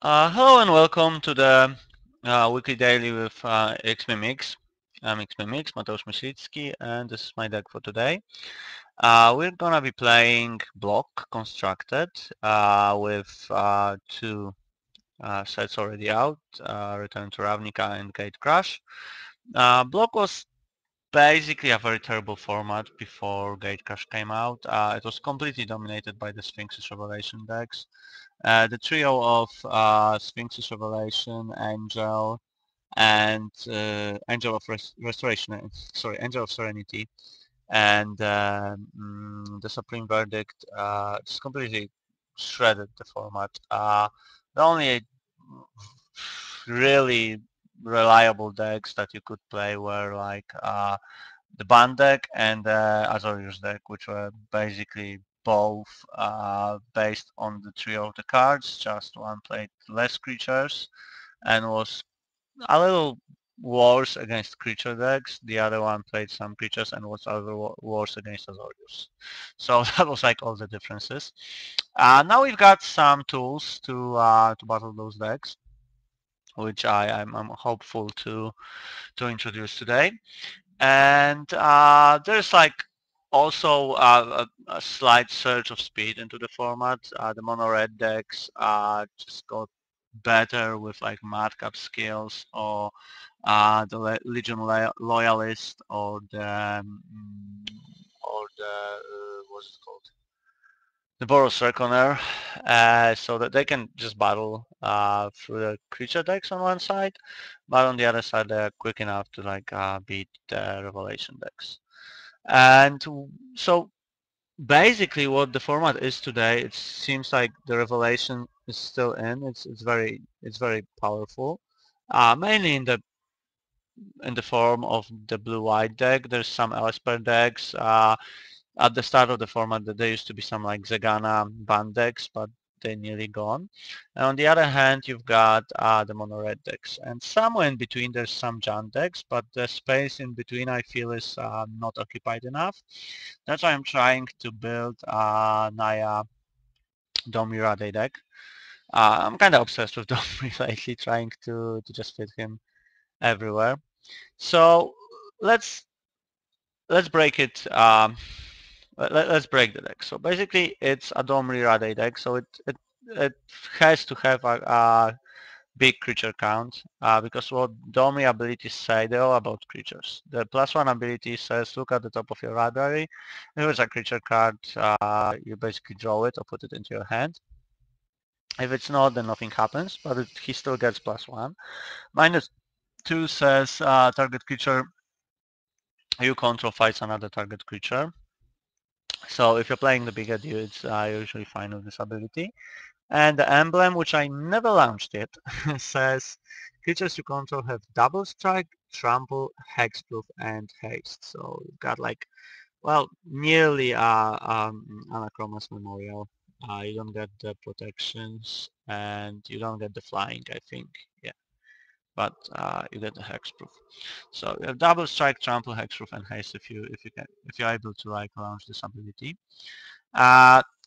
Hello and welcome to the weekly daily with xMiMx. I'm xMiMx, Mateusz Myślicki, and this is my deck for today. We're gonna be playing Block Constructed with two sets already out, Return to Ravnica and Gate Crash. Block was basically a very terrible format before Gate Crash came out. It was completely dominated by the Sphinx's Revelation decks. The trio of Sphinx's Revelation, Angel, and Angel of Restoration, Angel of Serenity, and the Supreme Verdict just completely shredded the format. The only really reliable decks that you could play were like the Band deck and the Azorius deck, which were basically both based on the trio of the cards. Just one played less creatures and was a little worse against creature decks. The other one played some creatures and was a little worse against Azorius. So that was like all the differences. Now we've got some tools to battle those decks, which I'm hopeful to introduce today. And there's like also a slight surge of speed into the format. The mono red decks just got better with like madcap skills or the Legion Loyalist or the what's it called? The Boros Reckoner, so that they can just battle through the creature decks on one side, but on the other side they're quick enough to like beat the Revelation decks. And so basically what the format is today, it seems like the Revelation is still in. It's very powerful, mainly in the form of the blue-white deck. There's some Elspeth decks. At the start of the format, there used to be some like Zegana band decks, but they're nearly gone. And on the other hand, you've got the mono red decks. And somewhere in between, there's some Jan decks, but the space in between, I feel, is not occupied enough. That's why I'm trying to build Naya Domri Rade deck. I'm kind of obsessed with Domri lately, trying to just fit him everywhere. So let's let's break it. Let's break the deck. So basically, it's a Domri Rade deck. So it has to have a big creature count because what Domri abilities say, they're all about creatures. The +1 ability says look at the top of your library. If it's a creature card, you basically draw it or put it into your hand. If it's not, then nothing happens, but he still gets +1. -2 says target creature you control fights another target creature. So if you're playing the bigger dudes, you're usually fine with this ability. And the emblem, which I never launched yet, says creatures you control have double strike, trample, hexproof, and haste. So you've got like, well, nearly Anachroma's Memorial. You don't get the protections and you don't get the flying, I think. Yeah, but you get the hexproof. So you have double strike, trample, hexproof, and haste if you're able to like launch this ability.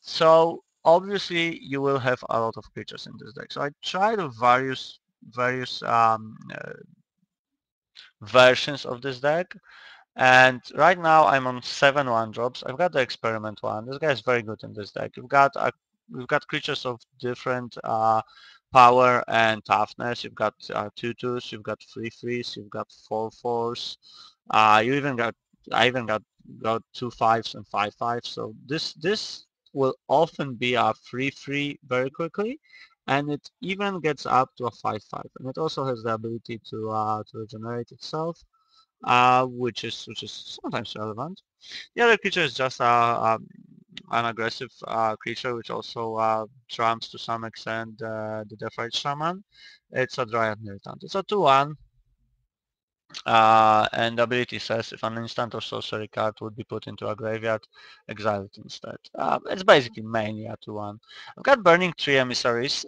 So obviously you will have a lot of creatures in this deck. So I tried various versions of this deck, and right now I'm on 7 1-drops. I've got the experiment one. This guy is very good in this deck. We've got creatures of different power and toughness. You've got 2/2s, you've got 3/3s, you've got 4/4s. You even got I even got 2/5s and 5/5s. So this will often be a 3/3 very quickly, and it even gets up to a 5/5. And it also has the ability to regenerate itself, which is sometimes relevant. The other creature is just an aggressive creature, which also trumps to some extent the Deathrite Shaman. It's a Dryad Militant. It's a 2/1, and the ability says if an instant or sorcery card would be put into a graveyard, exile it instead. It's basically mainly a 2/1. I've got Burning Tree Emissaries.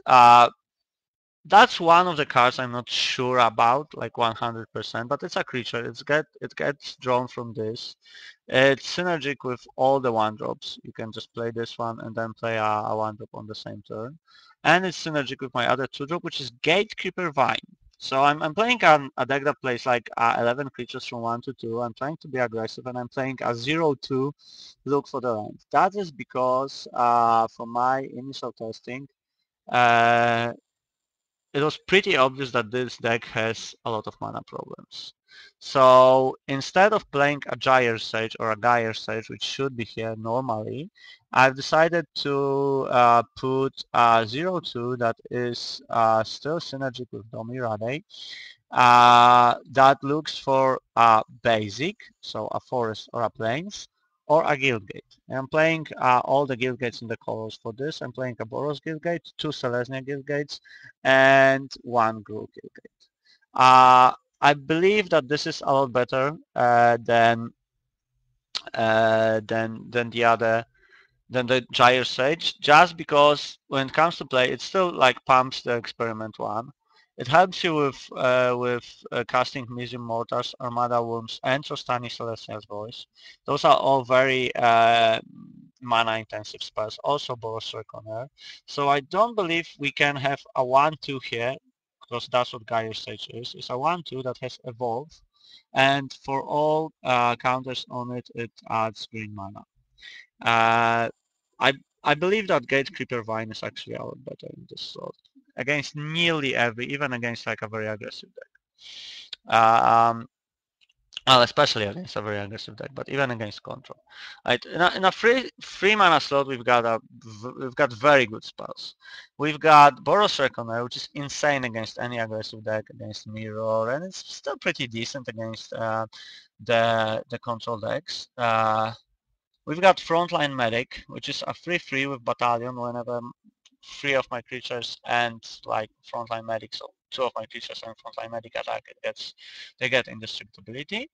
That's one of the cards I'm not sure about, like 100%, but it's a creature. It gets drawn from this. It's synergic with all the 1-drops. You can just play this one and then play a 1-drop on the same turn. and it's synergic with my other 2-drop, which is Gatekeeper Vine. So I'm playing a deck that plays like 11 creatures from 1 to 2. I'm trying to be aggressive, and I'm playing a 0-2 look for the land. That is because from my initial testing, uh, it was pretty obvious that this deck has a lot of mana problems. So instead of playing a Gyre Sage or a Gyre Sage, which should be here normally, I've decided to put a 0-2 that is still synergic with Domri that looks for a basic, so a forest or a plains, or a Guildgate. I'm playing all the Guildgates in the colors for this. I'm playing a Boros Guildgate, 2 Selesnya Guildgates, and 1 Gruul Guildgate. I believe that this is a lot better than the other than the Gyre Sage, just because when it comes to play, it still like pumps the Experiment 1. It helps you with casting Mizim Mortars, Armada Worms, and Trostani Celestial's Voice. Those are all very mana intensive spells, also Boros Reconer. So I don't believe we can have a 1-2 here, because that's what Gyre Sage is. It's a 1-2 that has Evolve, and for all counters on it, it adds green mana. Uh, I I believe that Gatekeeper Vine is actually a lot better in this slot against nearly every, even against like a very aggressive deck. Well, especially against a very aggressive deck, but even against control. Right, in a free mana slot, we've got very good spells. We've got Boros Reckoner, which is insane against any aggressive deck, against Mirror, and it's still pretty decent against the control decks. We've got Frontline Medic, which is a 3/3 with Battalion whenever 3 of my creatures and like Frontline Medic, so 2 of my creatures and Frontline Medic attack, they get indestructibility.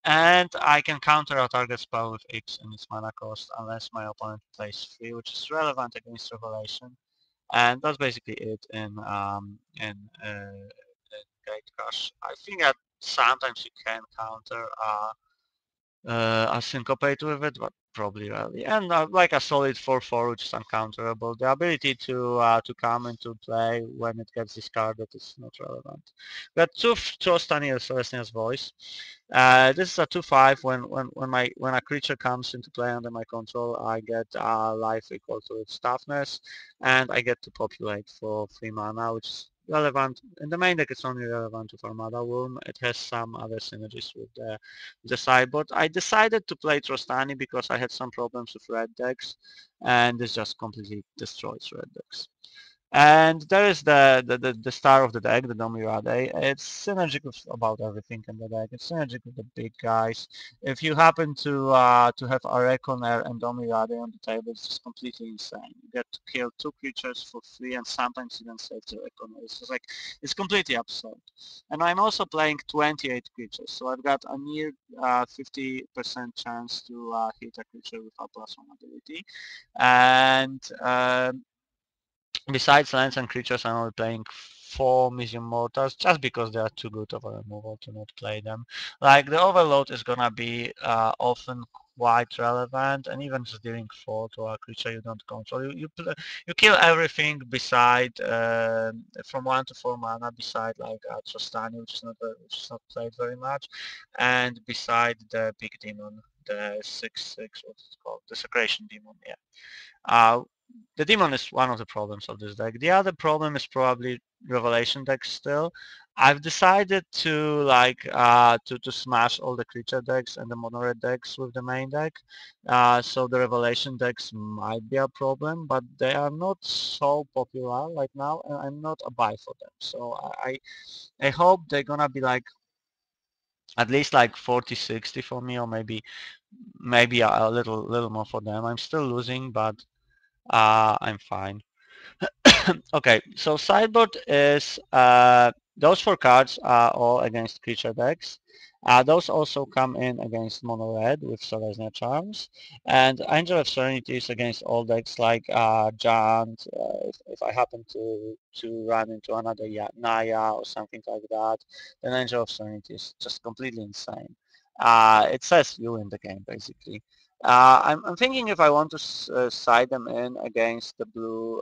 And I can counter a target spell with X and its mana cost unless my opponent plays 3, which is relevant against Revelation. And that's basically it in Gate Crush. I think that sometimes you can counter a syncopate with it, but probably rarely. And like a solid 4/4, which is uncounterable. The ability to come into play when it gets discarded is not relevant. We got 2 Trostani Celestia's Voice. This is a 2/5. When a creature comes into play under my control, I get life equal to its toughness, and I get to populate for 3 mana, which is relevant. In the main deck, it's only relevant with Armada Worm. It has some other synergies with the sideboard. I decided to play Trostani because I had some problems with red decks, and this just completely destroys red decks. And there is the star of the deck, the Domri. It's synergic with about everything in the deck. It's synergic with the big guys. If you happen to have a Reconer and Domri on the table, it's just completely insane. You get to kill 2 creatures for free and sometimes even save the Reconer. It's just like, it's completely absurd. And I'm also playing 28 creatures, so I've got a near 50% chance to hit a creature with a +1 ability. And besides lands and creatures, I'm only playing 4 Mizim Mortars just because they are too good of a removal to not play them. Like the overload is gonna be often quite relevant, and even just dealing 4 to a creature you don't control. You kill everything beside from 1 to 4 mana beside like Trostani, which is not played very much, and beside the big demon, the 6/6, what's it called, the Secretion Demon. Yeah. Uh, the demon is one of the problems of this deck. The other problem is probably Revelation decks still. I've decided to to smash all the creature decks and the mono red decks with the main deck. So the Revelation decks might be a problem, but they are not so popular right now, and I'm not a buy for them. So I hope they're gonna be like at least like 40-60 for me, or maybe a little more for them. I'm still losing, but I'm fine. Okay, so sideboard is those 4 cards are all against creature decks. Those also come in against mono red with Selesnya Charms, and Angel of Serenity is against all decks like Giant. If I happen to run into another Naya or something like that, then Angel of Serenity is just completely insane. it says you in the game basically. I'm thinking if I want to side them in against the blue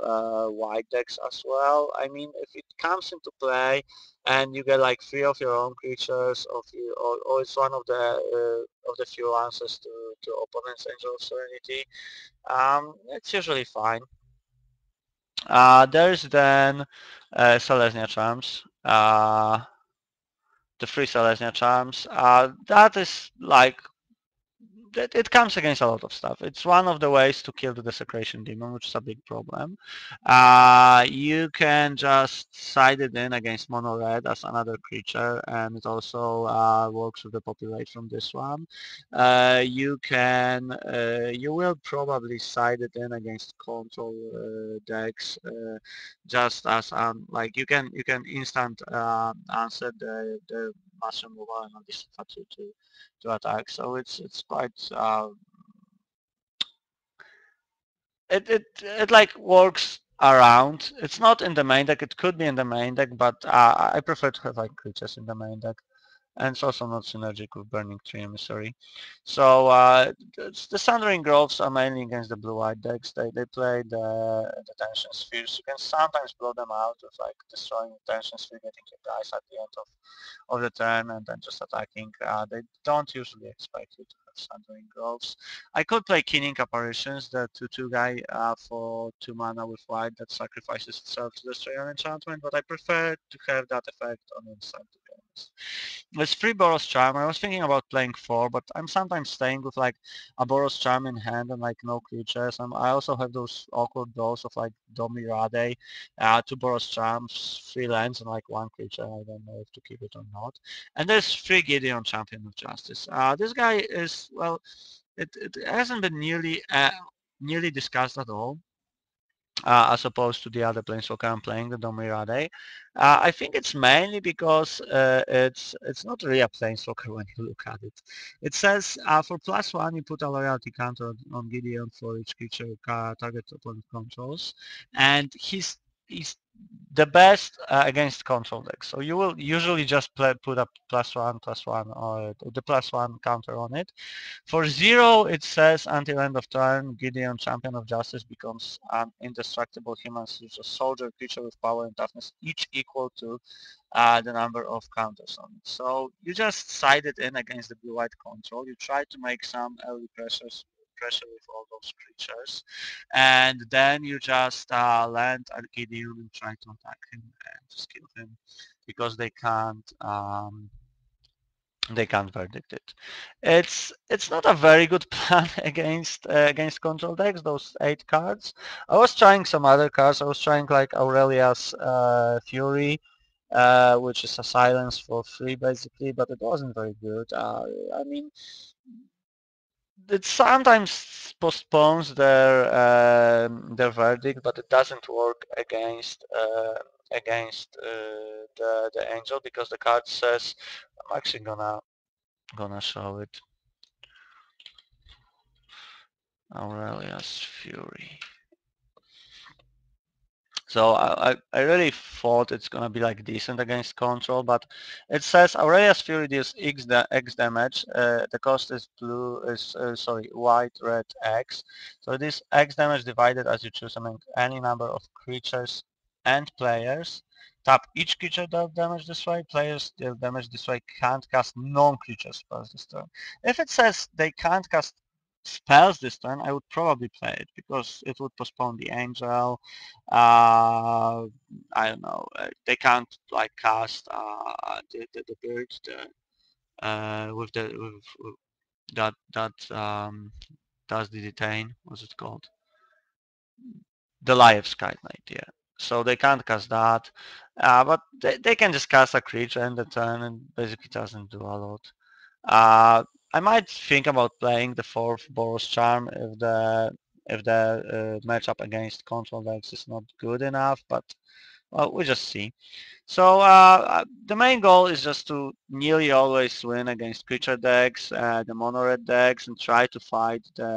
white decks as well. I mean, if it comes into play and you get like 3 of your own creatures, or it's one of the few answers to opponent's Angel of Serenity, it's usually fine. There's then Selesnya Charms. The free Selesnya Charms. That is like it comes against a lot of stuff. It's one of the ways to kill the Desecration Demon, which is a big problem. You can just side it in against Mono Red as another creature, and it also works with the populate from this one. You will probably side it in against control decks, just as like you can instant answer the mass removal and all this stuff to attack. So it's quite it like works around. It's not in the main deck. It could be in the main deck, but I prefer to have like creatures in the main deck. And it's also not synergic with Burning Tree Emissary. So the Sundering Groves are mainly against the blue-white decks. They play the Tension Spheres. You can sometimes blow them out with like destroying the Tension Sphere, getting your guys at the end of the turn, and then just attacking. They don't usually expect you to have Sundering Groves. I could play Keening Apparitions, the 2/2 guy for 2 mana with white that sacrifices itself to destroy an enchantment, but I prefer to have that effect on instant, to be honest. With 3 Boros Charm, I was thinking about playing 4, but I'm sometimes staying with like a Boros Charm in hand and like no creatures. I also have those awkward draws of like Domri, 2 Boros Charms, 3 lands and like 1 creature. I don't know if to keep it or not. And there's 3 Gideon, Champion of Justice. This guy is, well, it hasn't been nearly discussed at all. As opposed to the other Planeswalker I'm playing, the Domri. I think it's mainly because it's not really a Planeswalker when you look at it. It says for +1 you put a loyalty counter on Gideon for each creature target opponent controls, and he's the best against control decks. So you will usually just put a +1/+1 or the +1 counter on it. For 0, it says until end of turn, Gideon, Champion of Justice, becomes an indestructible human soldier creature with power and toughness, each equal to the number of counters on it. So you just side it in against the blue-white control. You try to make some early pressure with all those creatures, and then you just land at Gideon and try to attack him and just kill him because they can't verdict it. It's not a very good plan against control decks, those 8 cards. I was trying some other cards. I was trying like Aurelia's Fury, which is a silence for free basically, but it wasn't very good. I mean, it sometimes postpones their verdict, but it doesn't work against the angel because the card says, I'm actually gonna show it. Aurelia's Fury. So I really thought it's gonna be like decent against control, but it says Aurelia's Fury deals X damage. The cost is white, red, X. So this X damage divided as you choose among any number of creatures and players. Tap each creature dealt damage this way. Players deal damage this way can't cast non-creature spells this turn. If it says they can't cast spells this turn, I would probably play it because it would postpone the angel. I don't know. They can't like cast the bird with that does the detain. What's it called? The Life Sky Knight. Yeah. So they can't cast that, but they can just cast a creature in the turn and basically doesn't do a lot. I might think about playing the 4th Boros Charm if the matchup against control decks is not good enough, but well, we'll just see. So the main goal is just to nearly always win against creature decks, the mono red decks, and try to fight the